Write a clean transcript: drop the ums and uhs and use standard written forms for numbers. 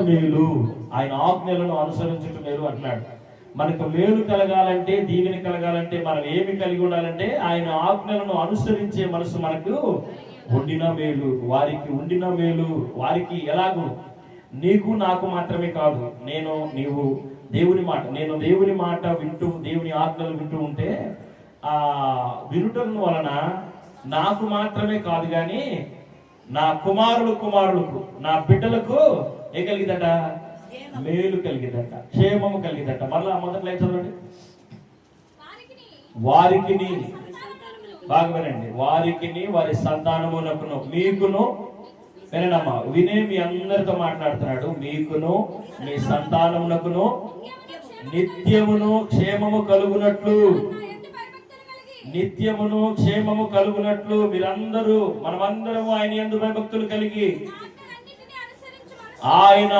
మేలు, ఆయన ఆజ్ఞలను అనుసరించుట మేలు అంటున్నాడు. మనకు మేలు కలగాలంటే, దీవెన కలగాలంటే మనం ఏమి కలిగి ఉండాలంటే ఆయన ఆజ్ఞలను అనుసరించే మనసు మనకు ఉండిన మేలు. వారికి ఉండిన మేలు వారికి ఎలాగూ నీకు నాకు మాత్రమే కాదు. నేను దేవుని మాట వింటూ దేవుని ఆజ్ఞలు వింటూ ఉంటే ఆ వినుటం వలన నాకు మాత్రమే కాదు కానీ నా కుమారులకు నా బిడ్డలకు ఏ కలిగిదట? మేలు కలిగిదట, క్షేమము కలిగిదట. మరలా మొదటి లైన్ చదవండి. వారికిని, బాగా వినండి, వారికిని వారి సంతానమునకును మీకును, వినమ్మా వినే మీ అందరితో మాట్లాడుతున్నాడు, మీకును మీ సంతానమునకును నిత్యమును క్షేమము కలుగునట్లు, నిత్యమును క్షేమము కలుగునట్లు మీరందరూ మనమందరము ఆయన యందు భయభక్తులు కలిగి ఆయన